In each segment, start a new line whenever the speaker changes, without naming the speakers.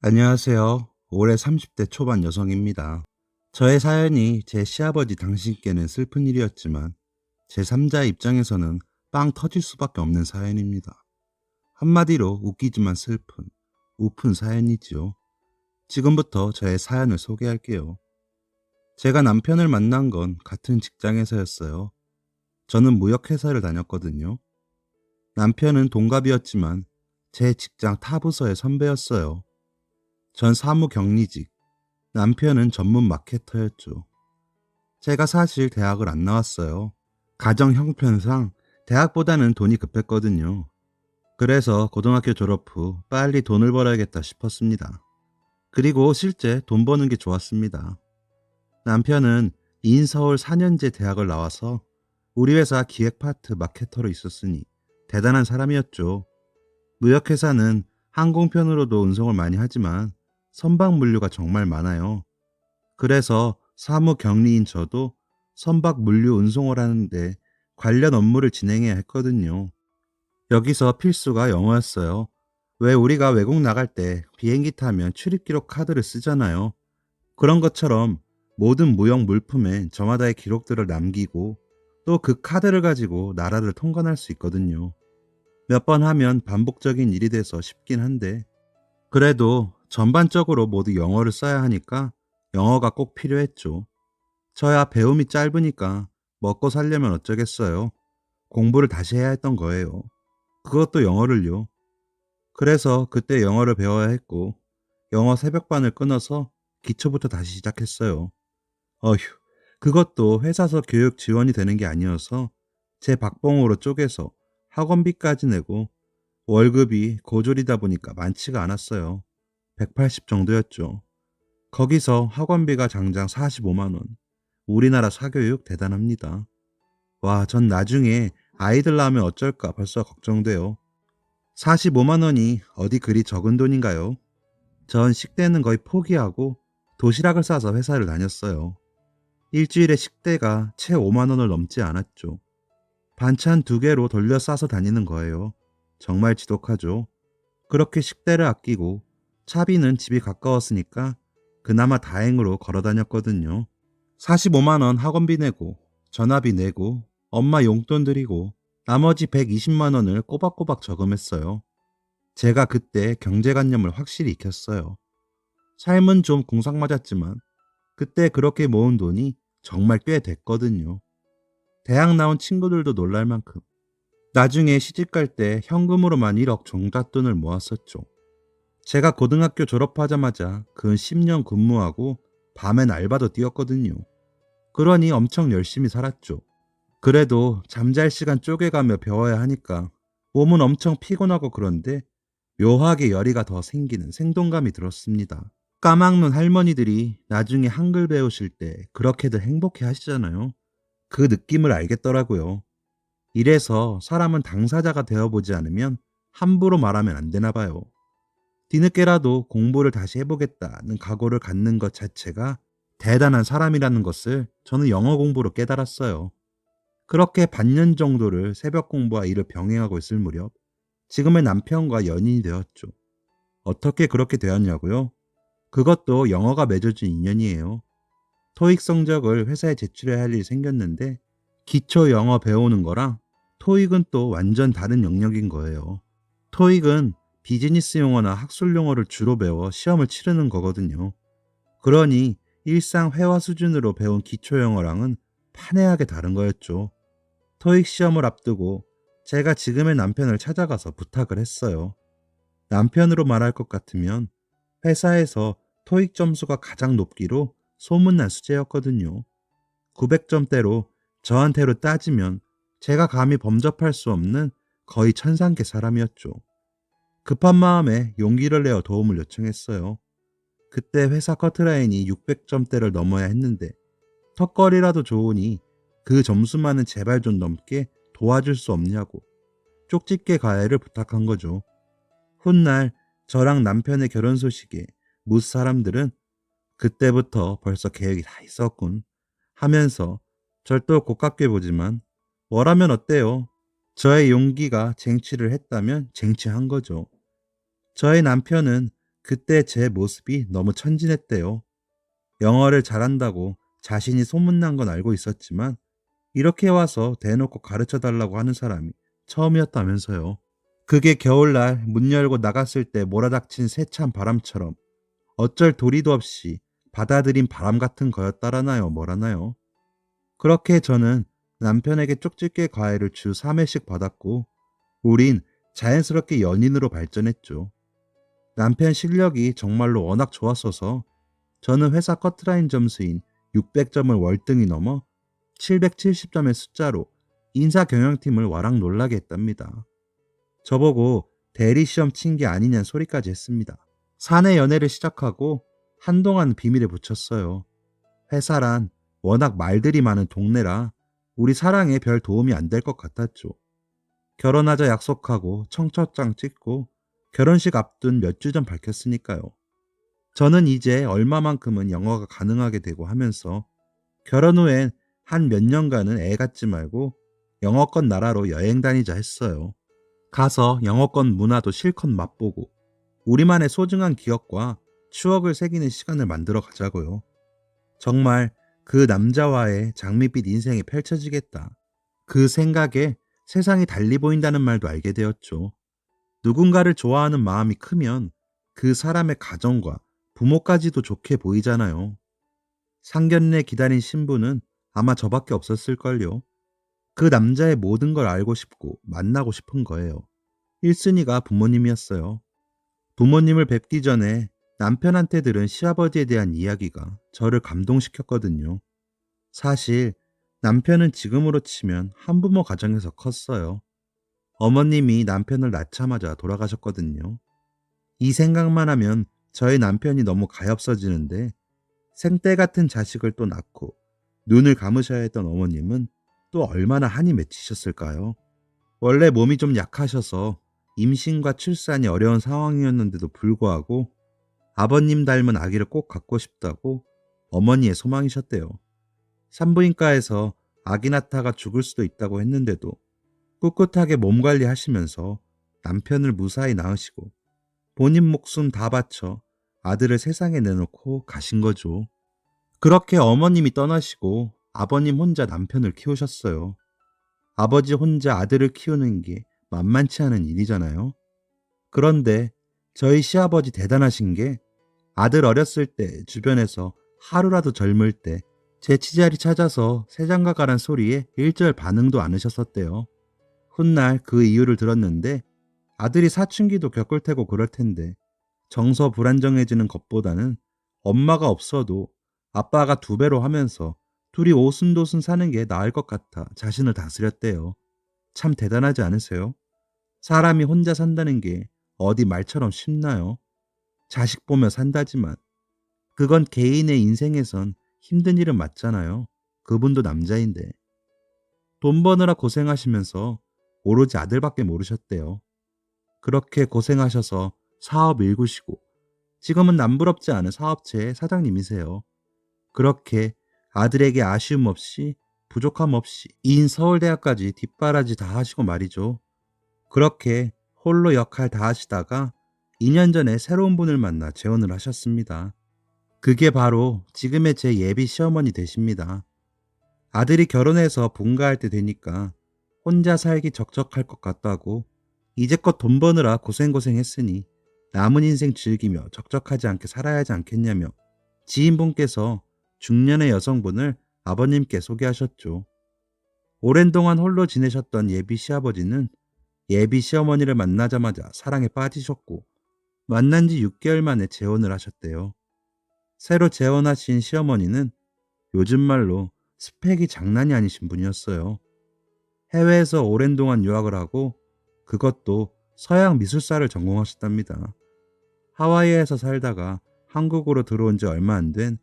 안녕하세요. 올해 30대 초반 여성입니다. 저의 사연이 제 시아버지 당신께는 슬픈 일이었지만 제 3자의 입장에서는 빵 터질 수밖에 없는 사연입니다. 한마디로 웃기지만 슬픈, 우픈 사연이지요. 지금부터 저의 사연을 소개할게요. 제가 남편을 만난 건 같은 직장에서였어요. 저는 무역회사를 다녔거든요. 남편은 동갑이었지만 제 직장 타 부서의 선배였어요. 전 사무 격리직, 남편은 전문 마케터였죠. 제가 사실 대학을 안 나왔어요. 가정 형편상 대학보다는 돈이 급했거든요. 그래서 고등학교 졸업 후 빨리 돈을 벌어야겠다 싶었습니다. 그리고 실제 돈 버는 게 좋았습니다. 남편은 인서울 4년제 대학을 나와서 우리 회사 기획 파트 마케터로 있었으니 대단한 사람이었죠. 무역회사는 항공편으로도 운송을 많이 하지만 선박 물류가 정말 많아요. 그래서 사무 격리인 저도 선박 물류 운송을 하는데 관련 업무를 진행해야 했거든요. 여기서 필수가 영어였어요. 왜 우리가 외국 나갈 때 비행기 타면 출입기록 카드를 쓰잖아요. 그런 것처럼 모든 무역 물품엔 저마다의 기록들을 남기고 또 그 카드를 가지고 나라를 통관할 수 있거든요. 몇 번 하면 반복적인 일이 돼서 쉽긴 한데 그래도 전반적으로 모두 영어를 써야 하니까 영어가 꼭 필요했죠. 저야 배움이 짧으니까 먹고 살려면 어쩌겠어요. 공부를 다시 해야 했던 거예요. 그것도 영어를요. 그래서 그때 영어를 배워야 했고, 영어 새벽반을 끊어서 기초부터 다시 시작했어요. 어휴, 그것도 회사서 교육 지원이 되는 게 아니어서 제 박봉으로 쪼개서 학원비까지 내고 월급이 고졸이다 보니까 많지가 않았어요. 180 정도였죠. 거기서 학원비가 장장 45만 원. 우리나라 사교육 대단합니다. 와, 전 나중에 아이들 낳으면 어쩔까 벌써 걱정돼요. 45만 원이 어디 그리 적은 돈인가요? 전 식대는 거의 포기하고 도시락을 싸서 회사를 다녔어요. 일주일에 식대가 채 5만 원을 넘지 않았죠. 반찬 2개로 돌려 싸서 다니는 거예요. 정말 지독하죠. 그렇게 식대를 아끼고 차비는 집이 가까웠으니까 그나마 다행으로 걸어 다녔거든요. 45만 원 학원비 내고 전화비 내고 엄마 용돈 드리고 나머지 120만 원을 꼬박꼬박 저금했어요. 제가 그때 경제관념을 확실히 익혔어요. 삶은 좀 공상맞았지만 그때 그렇게 모은 돈이 정말 꽤 됐거든요. 대학 나온 친구들도 놀랄 만큼 나중에 시집갈 때 현금으로만 1억 종잣돈을 모았었죠. 제가 고등학교 졸업하자마자 근 10년 근무하고 밤엔 알바도 뛰었거든요. 그러니 엄청 열심히 살았죠. 그래도 잠잘 시간 쪼개가며 배워야 하니까 몸은 엄청 피곤하고 그런데 묘하게 열의가 더 생기는 생동감이 들었습니다. 까막눈 할머니들이 나중에 한글 배우실 때 그렇게들 행복해 하시잖아요. 그 느낌을 알겠더라고요. 이래서 사람은 당사자가 되어보지 않으면 함부로 말하면 안 되나 봐요. 뒤늦게라도 공부를 다시 해보겠다는 각오를 갖는 것 자체가 대단한 사람이라는 것을 저는 영어 공부로 깨달았어요. 그렇게 반년 정도를 새벽 공부와 일을 병행하고 있을 무렵 지금의 남편과 연인이 되었죠. 어떻게 그렇게 되었냐고요? 그것도 영어가 맺어준 인연이에요. 토익 성적을 회사에 제출해야 할 일이 생겼는데 기초 영어 배우는 거랑 토익은 또 완전 다른 영역인 거예요. 토익은 비즈니스 용어나 학술 용어를 주로 배워 시험을 치르는 거거든요. 그러니 일상 회화 수준으로 배운 기초 영어랑은 판회하게 다른 거였죠. 토익 시험을 앞두고 제가 지금의 남편을 찾아가서 부탁을 했어요. 남편으로 말할 것 같으면 회사에서 토익 점수가 가장 높기로 소문난 수재였거든요. 900점대로 저한테로 따지면 제가 감히 범접할 수 없는 거의 천상계 사람이었죠. 급한 마음에 용기를 내어 도움을 요청했어요. 그때 회사 커트라인이 600점대를 넘어야 했는데 턱걸이라도 좋으니 그 점수만은 제발 좀 넘게 도와줄 수 없냐고 쪽집게 가해를 부탁한 거죠. 훗날 저랑 남편의 결혼 소식에 묻 사람들은 그때부터 벌써 계획이 다 있었군 하면서 절 또 고깝게 보지만 뭐라면 어때요? 저의 용기가 쟁취를 했다면 쟁취한 거죠. 저의 남편은 그때 제 모습이 너무 천진했대요. 영어를 잘한다고 자신이 소문난 건 알고 있었지만 이렇게 와서 대놓고 가르쳐 달라고 하는 사람이 처음이었다면서요. 그게 겨울날 문 열고 나갔을 때 몰아닥친 세찬 바람처럼 어쩔 도리도 없이 받아들인 바람 같은 거였다라나요, 뭐라나요. 그렇게 저는 남편에게 쪽집게 과외를 주 3회씩 받았고 우린 자연스럽게 연인으로 발전했죠. 남편 실력이 정말로 워낙 좋았어서 저는 회사 커트라인 점수인 600점을 월등히 넘어 770점의 숫자로 인사 경영팀을 와락 놀라게 했답니다. 저보고 대리 시험 친 게 아니냐는 소리까지 했습니다. 사내 연애를 시작하고 한동안 비밀에 붙였어요. 회사란 워낙 말들이 많은 동네라 우리 사랑에 별 도움이 안 될 것 같았죠. 결혼하자 약속하고 청첩장 찍고 결혼식 앞둔 몇 주 전 밝혔으니까요. 저는 이제 얼마만큼은 영어가 가능하게 되고 하면서 결혼 후엔 한 몇 년간은 애 갖지 말고 영어권 나라로 여행 다니자 했어요. 가서 영어권 문화도 실컷 맛보고 우리만의 소중한 기억과 추억을 새기는 시간을 만들어 가자고요. 정말 그 남자와의 장밋빛 인생이 펼쳐지겠다. 그 생각에 세상이 달리 보인다는 말도 알게 되었죠. 누군가를 좋아하는 마음이 크면 그 사람의 가정과 부모까지도 좋게 보이잖아요. 상견례 기다린 신부는 아마 저밖에 없었을걸요. 그 남자의 모든 걸 알고 싶고 만나고 싶은 거예요. 1순위가 부모님이었어요. 부모님을 뵙기 전에 남편한테 들은 시아버지에 대한 이야기가 저를 감동시켰거든요. 사실 남편은 지금으로 치면 한부모 가정에서 컸어요. 어머님이 남편을 낳자마자 돌아가셨거든요. 이 생각만 하면 저희 남편이 너무 가엾어지는데 생떼 같은 자식을 또 낳고 눈을 감으셔야 했던 어머님은 또 얼마나 한이 맺히셨을까요? 원래 몸이 좀 약하셔서 임신과 출산이 어려운 상황이었는데도 불구하고 아버님 닮은 아기를 꼭 갖고 싶다고 어머니의 소망이셨대요. 산부인과에서 아기 낳다가 죽을 수도 있다고 했는데도 꿋꿋하게 몸 관리하시면서 남편을 무사히 낳으시고 본인 목숨 다 바쳐 아들을 세상에 내놓고 가신 거죠. 그렇게 어머님이 떠나시고 아버님 혼자 남편을 키우셨어요. 아버지 혼자 아들을 키우는 게 만만치 않은 일이잖아요. 그런데 저희 시아버지 대단하신 게 아들 어렸을 때 주변에서 하루라도 젊을 때 제 치자리 찾아서 새장가 가란 소리에 일절 반응도 않으셨었대요. 훗날 그 이유를 들었는데 아들이 사춘기도 겪을 테고 그럴 텐데 정서 불안정해지는 것보다는 엄마가 없어도 아빠가 2배로 하면서 둘이 오순도순 사는 게 나을 것 같아 자신을 다스렸대요. 참 대단하지 않으세요? 사람이 혼자 산다는 게 어디 말처럼 쉽나요? 자식 보며 산다지만 그건 개인의 인생에선 힘든 일은 맞잖아요. 그분도 남자인데. 돈 버느라 고생하시면서 오로지 아들밖에 모르셨대요. 그렇게 고생하셔서 사업 일구시고 지금은 남부럽지 않은 사업체의 사장님이세요. 그렇게 아들에게 아쉬움 없이 부족함 없이 인 서울대학까지 뒷바라지 다 하시고 말이죠. 그렇게 홀로 역할 다 하시다가 2년 전에 새로운 분을 만나 재혼을 하셨습니다. 그게 바로 지금의 제 예비 시어머니 되십니다. 아들이 결혼해서 분가할 때 되니까 혼자 살기 적적할 것 같다고 이제껏 돈 버느라 고생했으니 남은 인생 즐기며 적적하지 않게 살아야 하지 않겠냐며 지인분께서 중년의 여성분을 아버님께 소개하셨죠. 오랜 동안 홀로 지내셨던 예비 시아버지는 예비 시어머니를 만나자마자 사랑에 빠지셨고 만난 지 6개월 만에 재혼을 하셨대요. 새로 재혼하신 시어머니는 요즘 말로 스펙이 장난이 아니신 분이었어요. 해외에서 오랜 동안 유학을 하고 그것도 서양 미술사를 전공하셨답니다. 하와이에서 살다가 한국으로 들어온 지 얼마 안 된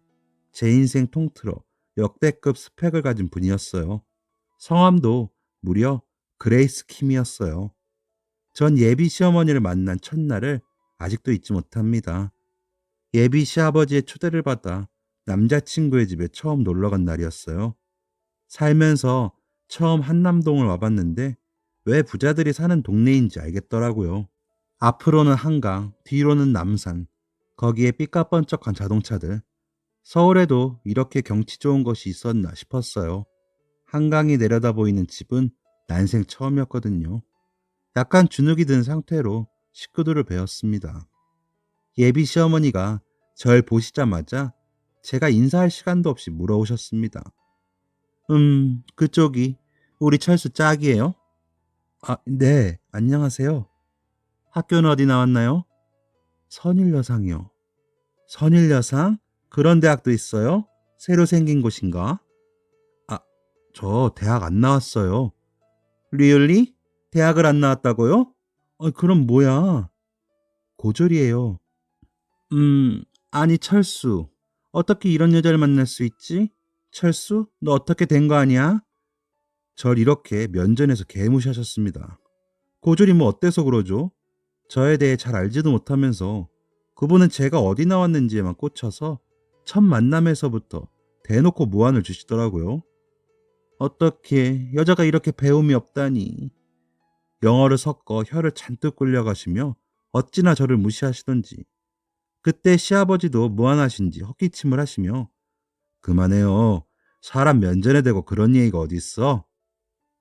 제 인생 통틀어 역대급 스펙을 가진 분이었어요. 성함도 무려 그레이스 킴이었어요. 전 예비 시어머니를 만난 첫날을 아직도 잊지 못합니다. 예비 시아버지의 초대를 받아 남자친구의 집에 처음 놀러간 날이었어요. 살면서 처음 한남동을 와봤는데 왜 부자들이 사는 동네인지 알겠더라고요. 앞으로는 한강, 뒤로는 남산, 거기에 삐까뻔쩍한 자동차들. 서울에도 이렇게 경치 좋은 곳이 있었나 싶었어요. 한강이 내려다 보이는 집은 난생 처음이었거든요. 약간 주눅이 든 상태로 식구들을 배웠습니다. 예비 시어머니가 절 보시자마자 제가 인사할 시간도 없이 물어오셨습니다. 그쪽이 우리 철수 짝이에요? 아, 네, 안녕하세요. 학교는 어디 나왔나요? 선일여상이요. 선일여상? 그런 대학도 있어요? 새로 생긴 곳인가? 아, 저 대학 안 나왔어요. 리얼리? 대학을 안 나왔다고요? 그럼 뭐야? 고졸이에요. 아니 철수. 어떻게 이런 여자를 만날 수 있지? 철수? 너 어떻게 된 거 아니야? 절 이렇게 면전에서 개무시하셨습니다. 고졸이 뭐 어때서 그러죠? 저에 대해 잘 알지도 못하면서 그분은 제가 어디 나왔는지에만 꽂혀서 첫 만남에서부터 대놓고 무안을 주시더라고요. 어떻게 여자가 이렇게 배움이 없다니. 영어를 섞어 혀를 잔뜩 굴려가시며 어찌나 저를 무시하시던지. 그때 시아버지도 무안하신지 헛기침을 하시며 그만해요. 사람 면전에 대고 그런 얘기가 어딨어?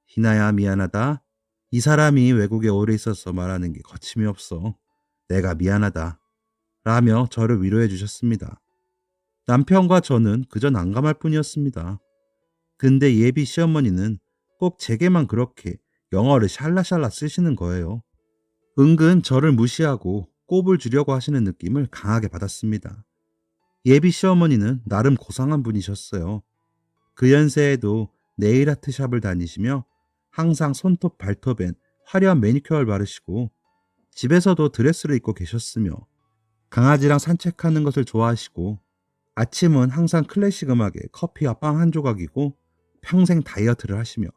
희나야 미안하다. 이 사람이 외국에 오래 있어서 말하는 게 거침이 없어. 내가 미안하다. 라며 저를 위로해 주셨습니다. 남편과 저는 그저 난감할 뿐이었습니다. 근데 예비 시어머니는 꼭 제게만 그렇게 영어를 샬라샬라 쓰시는 거예요. 은근 저를 무시하고 꼽을 주려고 하시는 느낌을 강하게 받았습니다. 예비 시어머니는 나름 고상한 분이셨어요. 그 연세에도 네일 아트 샵을 다니시며 항상 손톱 발톱엔 화려한 매니큐어를 바르시고 집에서도 드레스를 입고 계셨으며 강아지랑 산책하는 것을 좋아하시고 아침은 항상 클래식 음악에 커피와 빵 한 조각이고 평생 다이어트를 하시며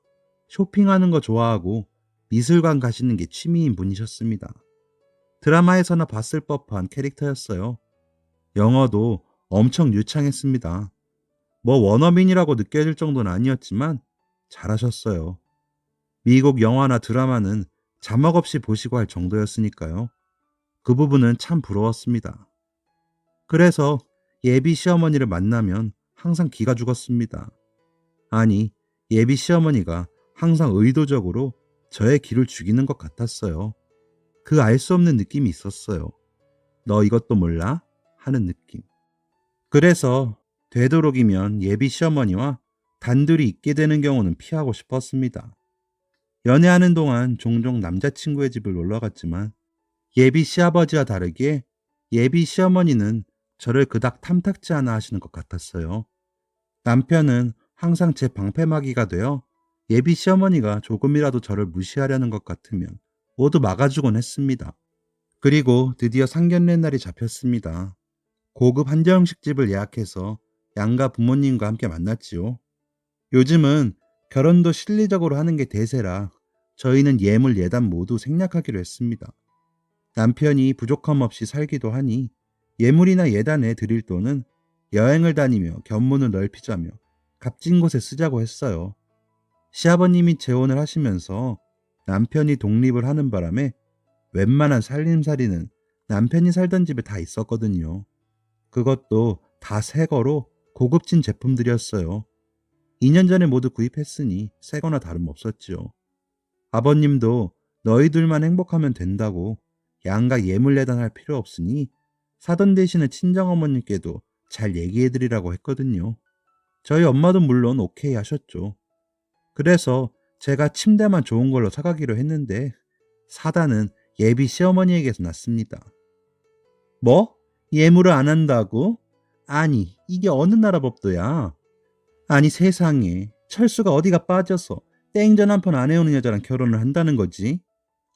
쇼핑하는 거 좋아하고 미술관 가시는 게 취미인 분이셨습니다. 드라마에서나 봤을 법한 캐릭터였어요. 영어도 엄청 유창했습니다. 뭐 원어민이라고 느껴질 정도는 아니었지만 잘하셨어요. 미국 영화나 드라마는 자막 없이 보시고 할 정도였으니까요. 그 부분은 참 부러웠습니다. 그래서 예비 시어머니를 만나면 항상 기가 죽었습니다. 아니, 예비 시어머니가 항상 의도적으로 저의 기를 죽이는 것 같았어요. 그 알 수 없는 느낌이 있었어요. 너 이것도 몰라? 하는 느낌. 그래서 되도록이면 예비 시어머니와 단둘이 있게 되는 경우는 피하고 싶었습니다. 연애하는 동안 종종 남자친구의 집을 놀러 갔지만 예비 시아버지와 다르게 예비 시어머니는 저를 그닥 탐탁지 않아 하시는 것 같았어요. 남편은 항상 제 방패막이가 되어 예비 시어머니가 조금이라도 저를 무시하려는 것 같으면 모두 막아주곤 했습니다. 그리고 드디어 상견례 날이 잡혔습니다. 고급 한정식집을 예약해서 양가 부모님과 함께 만났지요. 요즘은 결혼도 실리적으로 하는 게 대세라 저희는 예물 예단 모두 생략하기로 했습니다. 남편이 부족함 없이 살기도 하니 예물이나 예단에 드릴 돈은 여행을 다니며 견문을 넓히자며 값진 곳에 쓰자고 했어요. 시아버님이 재혼을 하시면서 남편이 독립을 하는 바람에 웬만한 살림살이는 남편이 살던 집에 다 있었거든요. 그것도 다 새거로 고급진 제품들이었어요. 2년 전에 모두 구입했으니 새거나 다름없었지요. 아버님도 너희들만 행복하면 된다고 양가 예물 내단할 필요 없으니 사돈 대신에 친정어머님께도 잘 얘기해드리라고 했거든요. 저희 엄마도 물론 오케이 하셨죠. 그래서 제가 침대만 좋은 걸로 사가기로 했는데 사단은 예비 시어머니에게서 났습니다. 뭐? 예물을 안 한다고? 아니, 이게 어느 나라 법도야? 아니 세상에, 철수가 어디가 빠져서 땡전 한 번 안 해오는 여자랑 결혼을 한다는 거지?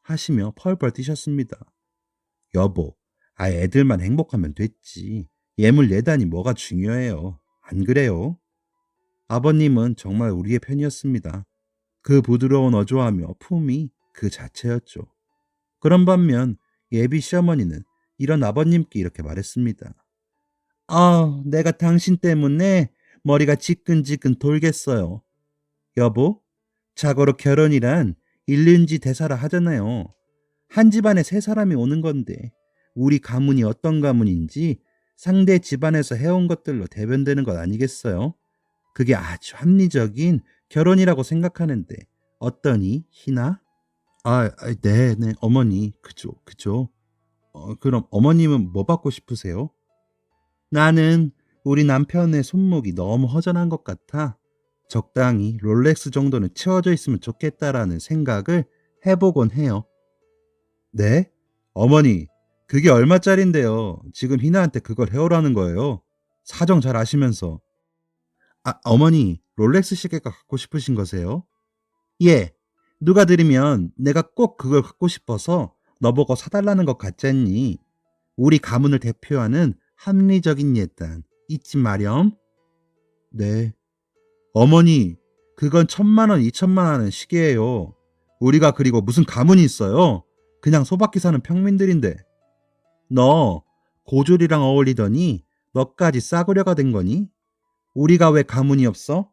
하시며 펄펄 뛰셨습니다. 여보, 애들만 행복하면 됐지. 예물 내다니 뭐가 중요해요. 안 그래요? 아버님은 정말 우리의 편이었습니다. 그 부드러운 어조하며 품이 그 자체였죠. 그런 반면 예비 시어머니는 이런 아버님께 이렇게 말했습니다. 내가 당신 때문에 머리가 지끈지끈 돌겠어요. 여보, 자고로 결혼이란 일륜지 대사라 하잖아요. 한 집안에 세 사람이 오는 건데 우리 가문이 어떤 가문인지 상대 집안에서 해온 것들로 대변되는 것 아니겠어요? 그게 아주 합리적인 결혼이라고 생각하는데 어떠니, 희나? 네, 어머니. 그죠. 그럼 어머님은 뭐 받고 싶으세요? 나는 우리 남편의 손목이 너무 허전한 것 같아. 적당히 롤렉스 정도는 채워져 있으면 좋겠다라는 생각을 해보곤 해요. 네? 어머니, 그게 얼마짜린데요? 지금 희나한테 그걸 해오라는 거예요. 사정 잘 아시면서. 어머니, 롤렉스 시계가 갖고 싶으신 거세요? 예. 누가 들으면 내가 꼭 그걸 갖고 싶어서 너보고 사달라는 것 같잖니. 우리 가문을 대표하는 합리적인 예단. 잊지 마렴. 네. 어머니, 그건 1,000만 원, 2천만 원은 시계예요. 우리가 그리고 무슨 가문이 있어요? 그냥 소박히 사는 평민들인데. 너 고졸이랑 어울리더니 너까지 싸구려가 된 거니? 우리가 왜 가문이 없어?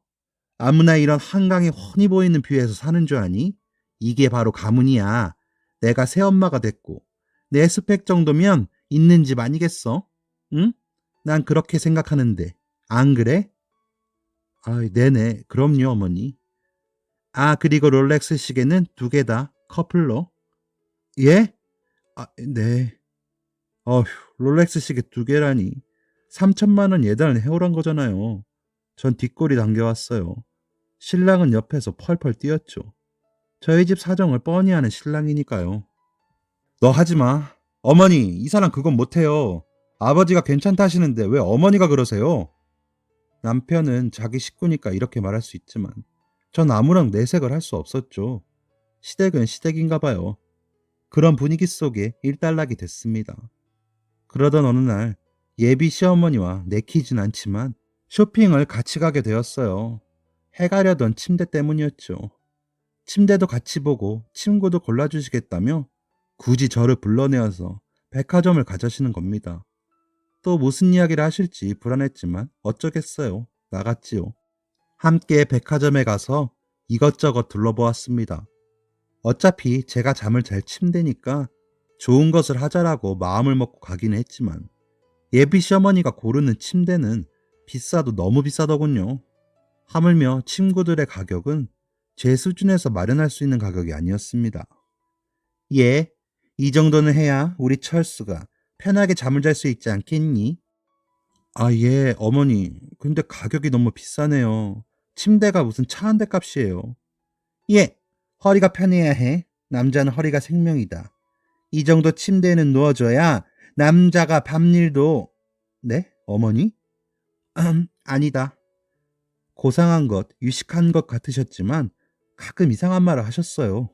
아무나 이런 한강에 훤히 보이는 뷰에서 사는 줄 아니? 이게 바로 가문이야. 내가 새엄마가 됐고 내 스펙 정도면 있는 집 아니겠어? 응? 난 그렇게 생각하는데 안 그래? 네네. 그럼요, 어머니. 그리고 롤렉스 시계는 2개 다 커플로. 예? 네. 어휴, 롤렉스 시계 2개라니. 3천만 원 예단을 해오란 거잖아요. 전 뒷골이 당겨왔어요. 신랑은 옆에서 펄펄 뛰었죠. 저희 집 사정을 뻔히 아는 신랑이니까요. 너 하지 마. 어머니, 이 사람 그건 못해요. 아버지가 괜찮다 하시는데 왜 어머니가 그러세요? 남편은 자기 식구니까 이렇게 말할 수 있지만 전 아무런 내색을 할 수 없었죠. 시댁은 시댁인가 봐요. 그런 분위기 속에 일단락이 됐습니다. 그러던 어느 날 예비 시어머니와 내키진 않지만 쇼핑을 같이 가게 되었어요. 해가려던 침대 때문이었죠. 침대도 같이 보고 침구도 골라주시겠다며 굳이 저를 불러내어서 백화점을 가자시는 겁니다. 또 무슨 이야기를 하실지 불안했지만 어쩌겠어요. 나갔지요. 함께 백화점에 가서 이것저것 둘러보았습니다. 어차피 제가 잠을 잘 침대니까 좋은 것을 하자라고 마음을 먹고 가긴 했지만 예비 시어머니가 고르는 침대는 비싸도 너무 비싸더군요. 하물며 침구들의 가격은 제 수준에서 마련할 수 있는 가격이 아니었습니다. 예, 이 정도는 해야 우리 철수가 편하게 잠을 잘 수 있지 않겠니? 예, 어머니. 근데 가격이 너무 비싸네요. 침대가 무슨 차 한 대 값이에요. 예, 허리가 편해야 해. 남자는 허리가 생명이다. 이 정도 침대에는 누워줘야 남자가 밤일도... 네? 어머니? 아니다. 고상한 것, 유식한 것 같으셨지만 가끔 이상한 말을 하셨어요.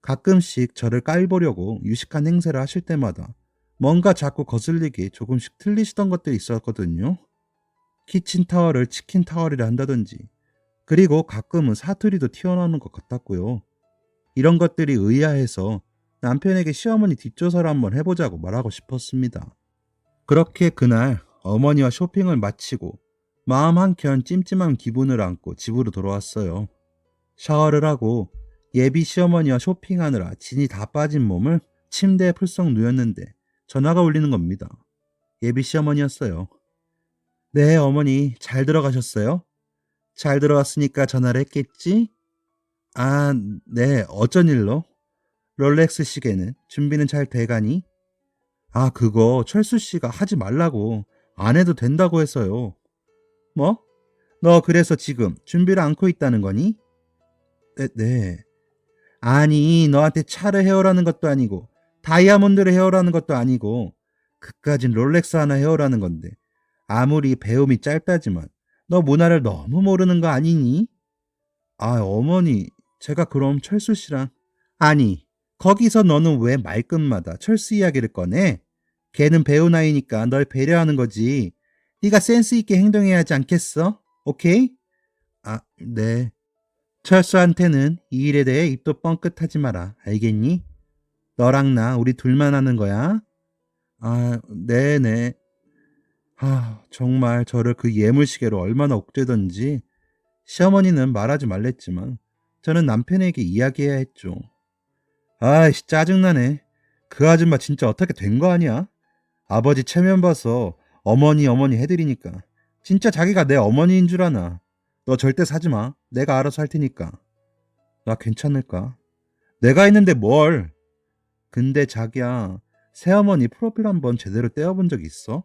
가끔씩 저를 깔보려고 유식한 행세를 하실 때마다 뭔가 자꾸 거슬리게 조금씩 틀리시던 것들이 있었거든요. 키친타월을 치킨타월이라 한다든지, 그리고 가끔은 사투리도 튀어나오는 것 같았고요. 이런 것들이 의아해서 남편에게 시어머니 뒷조사를 한번 해보자고 말하고 싶었습니다. 그렇게 그날 어머니와 쇼핑을 마치고 마음 한켠 찜찜한 기분을 안고 집으로 돌아왔어요. 샤워를 하고 예비 시어머니와 쇼핑하느라 진이 다 빠진 몸을 침대에 풀썩 누웠는데 전화가 울리는 겁니다. 예비 시어머니였어요. 네, 어머니 잘 들어가셨어요? 잘 들어왔으니까 전화를 했겠지? 네, 어쩐 일로? 롤렉스 시계는 준비는 잘 돼가니? 그거 철수 씨가 하지 말라고 안 해도 된다고 해서요. 뭐? 너 그래서 지금 준비를 않고 있다는 거니? 네. 아니, 너한테 차를 해오라는 것도 아니고 다이아몬드를 해오라는 것도 아니고 그까진 롤렉스 하나 해오라는 건데 아무리 배움이 짧다지만 너 문화를 너무 모르는 거 아니니? 어머니, 제가 그럼 철수 씨랑... 아니, 거기서 너는 왜 말끝마다 철수 이야기를 꺼내? 걔는 배운 아이니까 널 배려하는 거지. 네가 센스 있게 행동해야 하지 않겠어? 오케이? 네. 철수한테는 이 일에 대해 입도 뻥끗하지 마라. 알겠니? 너랑 나 우리 둘만 하는 거야. 네네. 정말 저를 그 예물시계로 얼마나 옥죄던지. 시어머니는 말하지 말랬지만 저는 남편에게 이야기해야 했죠. 짜증나네. 그 아줌마 진짜 어떻게 된 거 아니야? 아버지 체면 봐서 어머니 어머니 해드리니까 진짜 자기가 내 어머니인 줄 아나. 너 절대 사지 마. 내가 알아서 할 테니까. 나 괜찮을까? 내가 있는데 뭘? 근데 자기야, 새어머니 프로필 한번 제대로 떼어본 적 있어?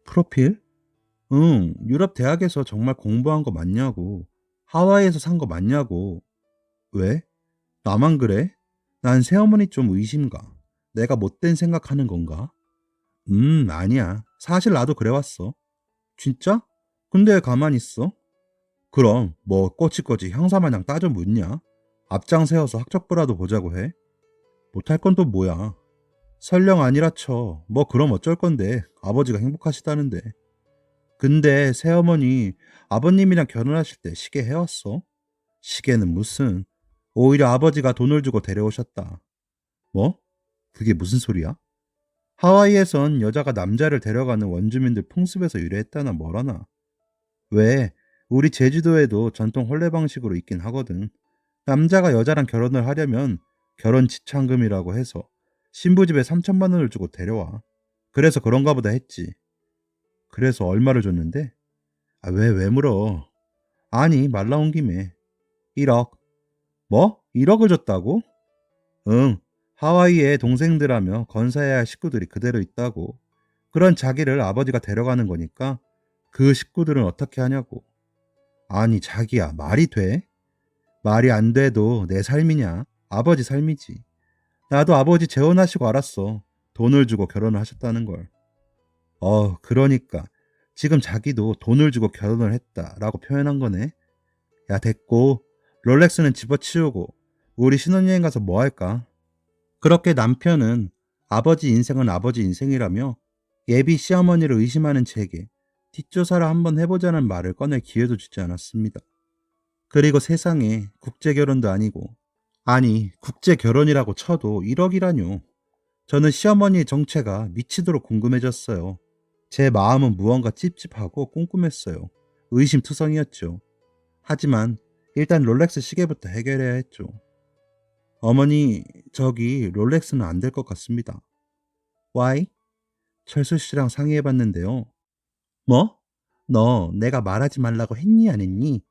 프로필? 응, 유럽 대학에서 정말 공부한 거 맞냐고. 하와이에서 산 거 맞냐고. 왜? 나만 그래? 난 새어머니 좀 의심가. 내가 못된 생각하는 건가? 아니야. 사실 나도 그래왔어. 진짜? 근데 왜 가만히 있어? 그럼 뭐 꼬치꼬치 형사마냥 따져 묻냐? 앞장 세워서 학적부라도 보자고 해? 못할 건 또 뭐야? 설령 아니라 쳐. 뭐 그럼 어쩔 건데. 아버지가 행복하시다는데. 근데 새어머니 아버님이랑 결혼하실 때 시계 해왔어? 시계는 무슨. 오히려 아버지가 돈을 주고 데려오셨다. 뭐? 그게 무슨 소리야? 하와이에선 여자가 남자를 데려가는 원주민들 풍습에서 유래했다나 뭐라나. 왜? 우리 제주도에도 전통 혼례 방식으로 있긴 하거든. 남자가 여자랑 결혼을 하려면 결혼 지참금이라고 해서 신부 집에 3천만 원을 주고 데려와. 그래서 그런가 보다 했지. 그래서 얼마를 줬는데? 아, 왜 물어? 아니, 말 나온 김에. 1억. 뭐? 1억을 줬다고? 응. 하와이에 동생들하며 건사해야 할 식구들이 그대로 있다고. 그런 자기를 아버지가 데려가는 거니까 그 식구들은 어떻게 하냐고. 아니, 자기야, 말이 돼? 말이 안 돼도 내 삶이냐? 아버지 삶이지. 나도 아버지 재혼하시고 알았어. 돈을 주고 결혼을 하셨다는 걸. 그러니까 지금 자기도 돈을 주고 결혼을 했다라고 표현한 거네. 야, 됐고 롤렉스는 집어치우고 우리 신혼여행 가서 뭐 할까? 그렇게 남편은 아버지 인생은 아버지 인생이라며 예비 시어머니를 의심하는 제게 뒷조사를 한번 해보자는 말을 꺼낼 기회도 주지 않았습니다. 그리고 세상에 국제결혼도 아니고, 아니 국제결혼이라고 쳐도 1억이라뇨. 저는 시어머니의 정체가 미치도록 궁금해졌어요. 제 마음은 무언가 찝찝하고 꼼꼼했어요. 의심투성이었죠. 하지만 일단 롤렉스 시계부터 해결해야 했죠. 어머니, 저기 롤렉스는 안 될 것 같습니다. Why? 철수 씨랑 상의해봤는데요. 뭐? 너 내가 말하지 말라고 했니 안 했니?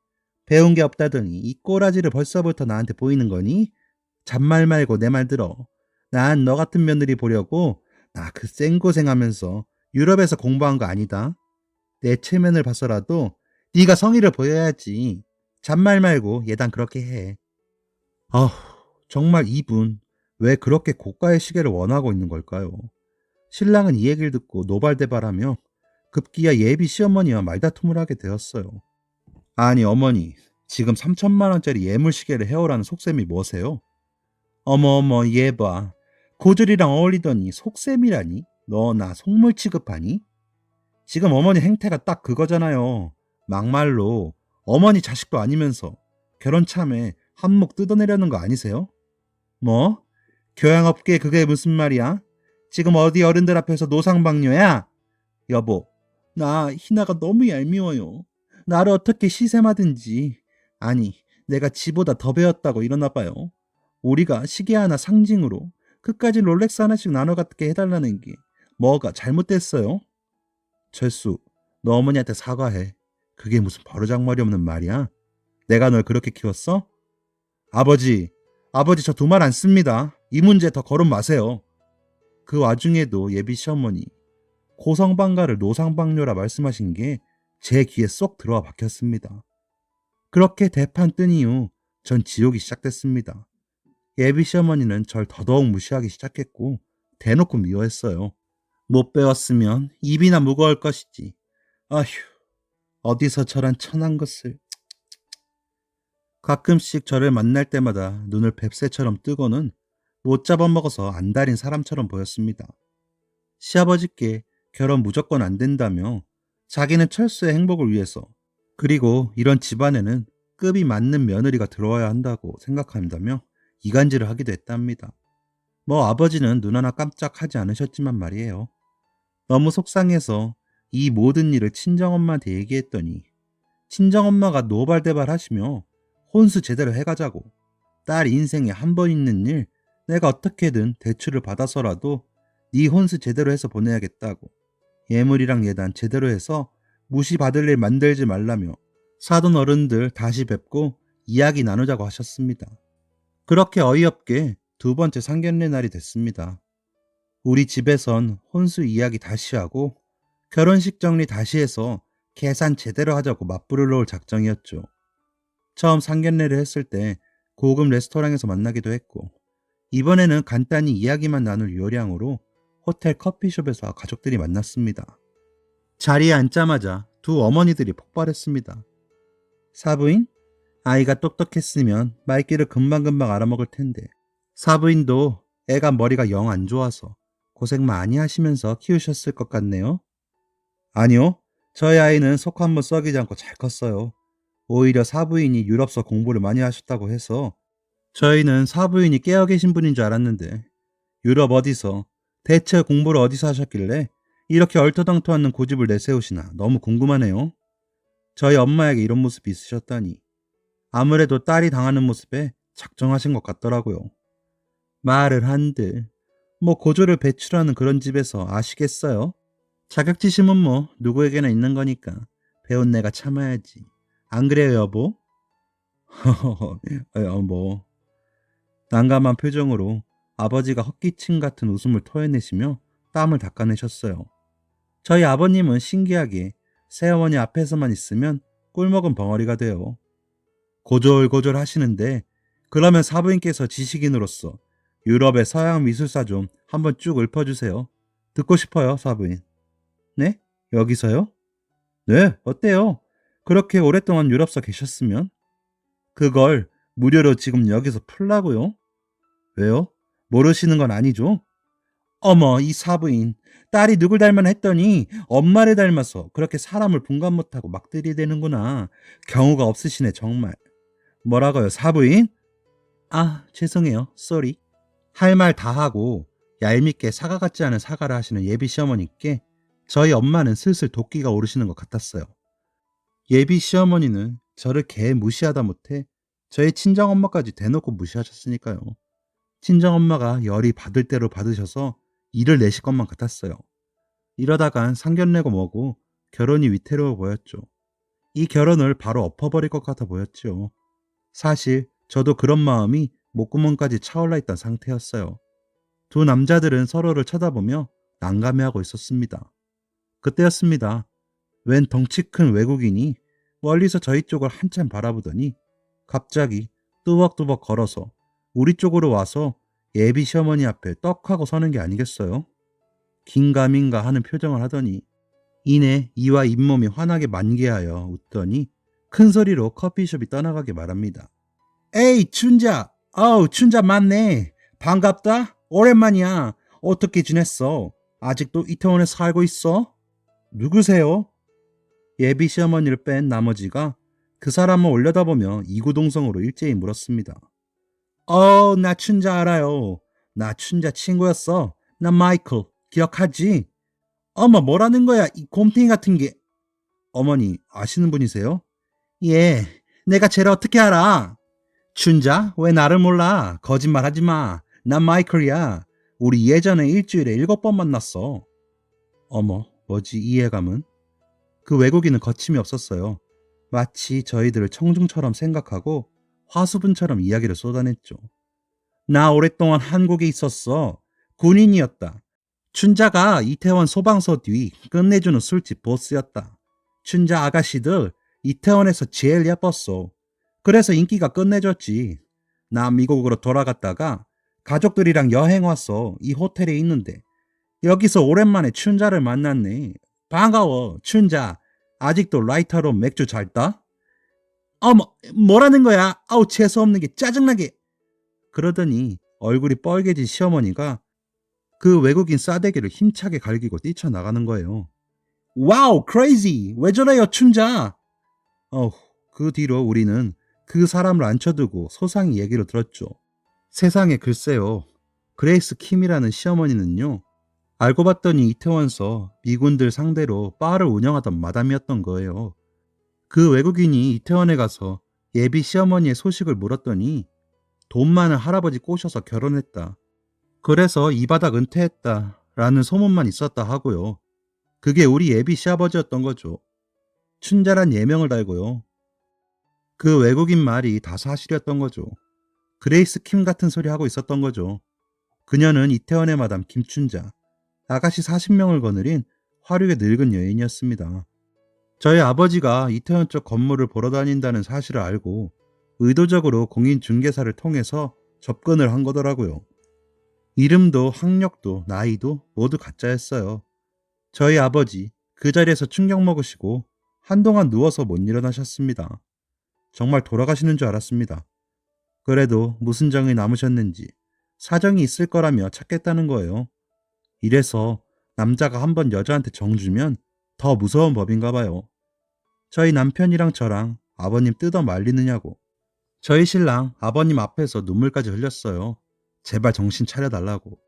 배운 게 없다더니 이 꼬라지를 벌써부터 나한테 보이는 거니? 잔말 말고 내 말 들어. 난 너 같은 며느리 보려고 나 그 생고생하면서 유럽에서 공부한 거 아니다. 내 체면을 봐서라도 네가 성의를 보여야지. 잔말 말고 예단 그렇게 해. 아휴, 정말 이분 왜 그렇게 고가의 시계를 원하고 있는 걸까요? 신랑은 이 얘기를 듣고 노발대발하며 급기야 예비 시어머니와 말다툼을 하게 되었어요. 아니 어머니, 지금 3천만 원짜리 예물 시계를 해오라는 속셈이 뭐세요? 어머 얘 봐. 고졸이랑 어울리더니 속셈이라니? 너 나 속물 취급하니? 지금 어머니 행태가 딱 그거잖아요. 막말로 어머니 자식도 아니면서 결혼 참에 한몫 뜯어내려는 거 아니세요? 뭐? 교양업계 그게 무슨 말이야? 지금 어디 어른들 앞에서 노상방뇨야? 여보, 나 희나가 너무 얄미워요. 나를 어떻게 시샘하든지. 아니, 내가 지보다 더 배웠다고 이러나 봐요. 우리가 시계 하나 상징으로 끝까지 롤렉스 하나씩 나눠 갖게 해달라는 게 뭐가 잘못됐어요? 철수, 너 어머니한테 사과해. 그게 무슨 버르장머리 없는 말이야? 내가 널 그렇게 키웠어? 아버지, 아버지 저 두 말 안 씁니다. 이 문제 더 거론 마세요. 그 와중에도 예비 시어머니, 고성방가를 노상방뇨라 말씀하신 게 제 귀에 쏙 들어와 박혔습니다. 그렇게 대판 뜬 이후 전 지옥이 시작됐습니다. 예비 시어머니는 절 더더욱 무시하기 시작했고 대놓고 미워했어요. 못 배웠으면 입이나 무거울 것이지. 아휴, 어디서 저런 천한 것을. 가끔씩 저를 만날 때마다 눈을 뱁새처럼 뜨고는 못 잡아먹어서 안달인 사람처럼 보였습니다. 시아버지께 결혼 무조건 안 된다며 자기는 철수의 행복을 위해서, 그리고 이런 집안에는 급이 맞는 며느리가 들어와야 한다고 생각한다며 이간질을 하기도 했답니다. 뭐 아버지는 눈 하나 깜짝하지 않으셨지만 말이에요. 너무 속상해서 이 모든 일을 친정엄마한테 얘기했더니 친정엄마가 노발대발 하시며 혼수 제대로 해가자고, 딸 인생에 한 번 있는 일 내가 어떻게든 대출을 받아서라도 네 혼수 제대로 해서 보내야겠다고. 예물이랑 예단 제대로 해서 무시받을 일 만들지 말라며 사돈 어른들 다시 뵙고 이야기 나누자고 하셨습니다. 그렇게 어이없게 두 번째 상견례 날이 됐습니다. 우리 집에선 혼수 이야기 다시 하고 결혼식 정리 다시 해서 계산 제대로 하자고 맞불을 놓을 작정이었죠. 처음 상견례를 했을 때 고급 레스토랑에서 만나기도 했고, 이번에는 간단히 이야기만 나눌 요량으로 호텔 커피숍에서 가족들이 만났습니다. 자리에 앉자마자 두 어머니들이 폭발했습니다. 사부인? 아이가 똑똑했으면 말귀를 금방금방 알아먹을 텐데, 사부인도 애가 머리가 영 안 좋아서 고생 많이 하시면서 키우셨을 것 같네요. 아니요. 저희 아이는 속 한번 썩이지 않고 잘 컸어요. 오히려 사부인이 유럽서 공부를 많이 하셨다고 해서 저희는 사부인이 깨어 계신 분인 줄 알았는데, 유럽 어디서, 대체 공부를 어디서 하셨길래 이렇게 얼토당토 않는 고집을 내세우시나 너무 궁금하네요. 저희 엄마에게 이런 모습이 있으셨다니. 아무래도 딸이 당하는 모습에 작정하신 것 같더라고요. 말을 한들 뭐 고조를 배출하는 그런 집에서 아시겠어요? 자격지심은 뭐 누구에게나 있는 거니까 배운 내가 참아야지. 안 그래요, 여보? 뭐. 난감한 표정으로 아버지가 헛기침 같은 웃음을 토해내시며 땀을 닦아내셨어요. 저희 아버님은 신기하게 새어머니 앞에서만 있으면 꿀먹은 벙어리가 돼요. 고졸고졸 하시는데, 그러면 사부인께서 지식인으로서 유럽의 서양 미술사 좀 한번 쭉 읊어주세요. 듣고 싶어요, 사부인. 네? 여기서요? 네, 어때요? 그렇게 오랫동안 유럽서 계셨으면? 그걸 무료로 지금 여기서 풀라고요? 왜요? 모르시는 건 아니죠? 어머, 이 사부인. 딸이 누굴 닮았나 했더니 엄마를 닮아서 그렇게 사람을 분간 못하고 막 들이대는구나. 경우가 없으시네, 정말. 뭐라고요, 사부인? 아, 죄송해요. 쏘리. 할 말 다 하고 얄밉게 사과 같지 않은 사과를 하시는 예비 시어머니께 저희 엄마는 슬슬 도끼가 오르시는 것 같았어요. 예비 시어머니는 저를 개 무시하다 못해 저희 친정엄마까지 대놓고 무시하셨으니까요. 친정엄마가 열이 받을 대로 받으셔서 일을 내실 것만 같았어요. 이러다간 상견례고 뭐고 결혼이 위태로워 보였죠. 이 결혼을 바로 엎어버릴 것 같아 보였죠. 사실 저도 그런 마음이 목구멍까지 차올라 있던 상태였어요. 두 남자들은 서로를 쳐다보며 난감해하고 있었습니다. 그때였습니다. 웬 덩치 큰 외국인이 멀리서 저희 쪽을 한참 바라보더니 갑자기 뚜벅뚜벅 걸어서 우리 쪽으로 와서 예비 시어머니 앞에 떡하고 서는 게 아니겠어요? 긴가민가 하는 표정을 하더니 이내 이와 잇몸이 환하게 만개하여 웃더니 큰 소리로 커피숍이 떠나가게 말합니다. 에이, 춘자! 아우, 춘자 맞네. 반갑다. 오랜만이야. 어떻게 지냈어? 아직도 이태원에 살고 있어? 누구세요? 예비 시어머니를 뺀 나머지가 그 사람을 올려다보며 이구동성으로 일제히 물었습니다. 나 춘자 알아요. 나 춘자 친구였어. 나 마이클. 기억하지? 어머, 뭐라는 거야, 이 곰탱이 같은 게. 어머니, 아시는 분이세요? 예, 내가 쟤를 어떻게 알아? 춘자, 왜 나를 몰라? 거짓말 하지 마. 난 마이클이야. 우리 예전에 일주일에 7번 만났어. 어머, 뭐지 이해감은? 그 외국인은 거침이 없었어요. 마치 저희들을 청중처럼 생각하고 화수분처럼 이야기를 쏟아냈죠. 나 오랫동안 한국에 있었어. 군인이었다. 춘자가 이태원 소방서 뒤 끝내주는 술집 보스였다. 춘자 아가씨들 이태원에서 제일 예뻤어. 그래서 인기가 끝내줬지. 나 미국으로 돌아갔다가 가족들이랑 여행 왔어. 이 호텔에 있는데 여기서 오랜만에 춘자를 만났네. 반가워, 춘자. 아직도 라이터로 맥주 잘 따? 어머, 뭐라는 거야? 아우, 재수없는 게 짜증나게. 그러더니 얼굴이 빨개진 시어머니가 그 외국인 싸대기를 힘차게 갈기고 뛰쳐나가는 거예요. 와우, 크레이지. 왜 저래요, 춘자? 그 뒤로 우리는 그 사람을 앉혀두고 소상히 얘기를 들었죠. 세상에, 글쎄요. 그레이스 킴이라는 시어머니는요. 알고 봤더니 이태원서 미군들 상대로 바를 운영하던 마담이었던 거예요. 그 외국인이 이태원에 가서 예비 시어머니의 소식을 물었더니 돈 많은 할아버지 꼬셔서 결혼했다. 그래서 이 바닥 은퇴했다. 라는 소문만 있었다 하고요. 그게 우리 예비 시아버지였던 거죠. 춘자란 예명을 달고요. 그 외국인 말이 다 사실이었던 거죠. 그레이스 킴 같은 소리 하고 있었던 거죠. 그녀는 이태원의 마담 김춘자, 아가씨 40명을 거느린 화류의 늙은 여인이었습니다. 저희 아버지가 이태원 쪽 건물을 보러 다닌다는 사실을 알고 의도적으로 공인중개사를 통해서 접근을 한 거더라고요. 이름도 학력도 나이도 모두 가짜였어요. 저희 아버지 그 자리에서 충격 먹으시고 한동안 누워서 못 일어나셨습니다. 정말 돌아가시는 줄 알았습니다. 그래도 무슨 정이 남으셨는지 사정이 있을 거라며 찾겠다는 거예요. 이래서 남자가 한번 여자한테 정 주면 더 무서운 법인가 봐요. 저희 남편이랑 저랑 아버님 뜯어 말리느냐고. 저희 신랑 아버님 앞에서 눈물까지 흘렸어요. 제발 정신 차려달라고.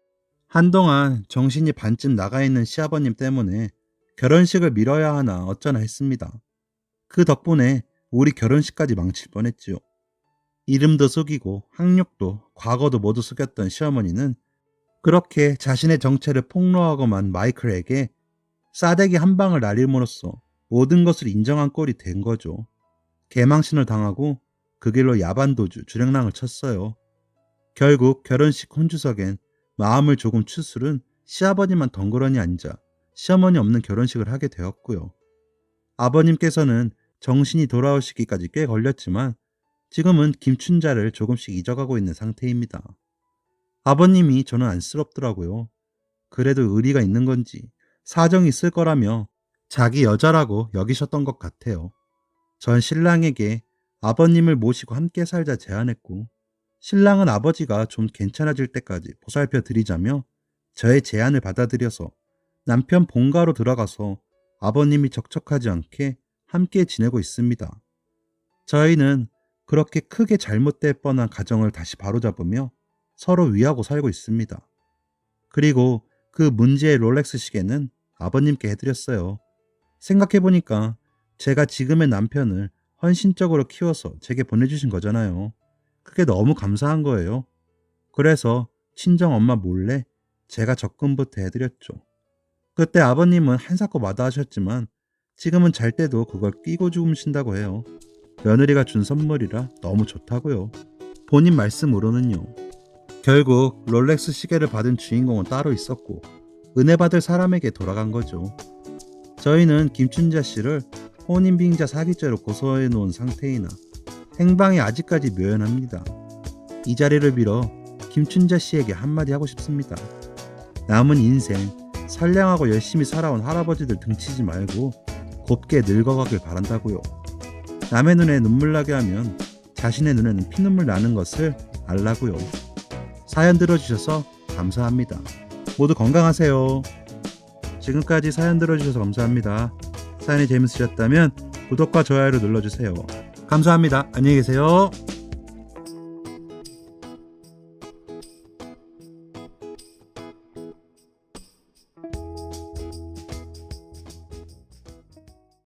한동안 정신이 반쯤 나가 있는 시아버님 때문에 결혼식을 미뤄야 하나 어쩌나 했습니다. 그 덕분에 우리 결혼식까지 망칠 뻔했지요. 이름도 속이고 학력도 과거도 모두 속였던 시어머니는 그렇게 자신의 정체를 폭로하고만 마이클에게 싸대기 한 방을 날림으로써 모든 것을 인정한 꼴이 된 거죠. 개망신을 당하고 그 길로 야반도주 주랭랑을 쳤어요. 결국 결혼식 혼주석엔 마음을 조금 추스른 시아버님만 덩그러니 앉아 시어머니 없는 결혼식을 하게 되었고요. 아버님께서는 정신이 돌아오시기까지 꽤 걸렸지만 지금은 김춘자를 조금씩 잊어가고 있는 상태입니다. 아버님이 저는 안쓰럽더라고요. 그래도 의리가 있는 건지 사정이 있을 거라며 자기 여자라고 여기셨던 것 같아요. 전 신랑에게 아버님을 모시고 함께 살자 제안했고 신랑은 아버지가 좀 괜찮아질 때까지 보살펴 드리자며 저의 제안을 받아들여서 남편 본가로 들어가서 아버님이 적적하지 않게 함께 지내고 있습니다. 저희는 그렇게 크게 잘못될 뻔한 가정을 다시 바로잡으며 서로 위하고 살고 있습니다. 그리고 그 문제의 롤렉스 시계는 아버님께 해드렸어요. 생각해보니까 제가 지금의 남편을 헌신적으로 키워서 제게 보내주신 거잖아요. 그게 너무 감사한 거예요. 그래서 친정 엄마 몰래 제가 적금부터 해드렸죠. 그때 아버님은 한사코 마다하셨지만 지금은 잘 때도 그걸 끼고 주무신다고 해요. 며느리가 준 선물이라 너무 좋다고요. 본인 말씀으로는요. 결국 롤렉스 시계를 받은 주인공은 따로 있었고 은혜 받을 사람에게 돌아간 거죠. 저희는 김춘자 씨를 혼인빙자 사기죄로 고소해 놓은 상태이나 행방이 아직까지 묘연합니다. 이 자리를 빌어 김춘자 씨에게 한마디 하고 싶습니다. 남은 인생 선량하고 열심히 살아온 할아버지들 등치지 말고 곱게 늙어가길 바란다고요. 남의 눈에 눈물 나게 하면 자신의 눈에는 피눈물 나는 것을 알라고요. 사연 들어주셔서 감사합니다. 모두 건강하세요. 지금까지 사연 들어주셔서 감사합니다. 사연이 재밌으셨다면 구독과 좋아요를 눌러주세요. 감사합니다. 안녕히 계세요.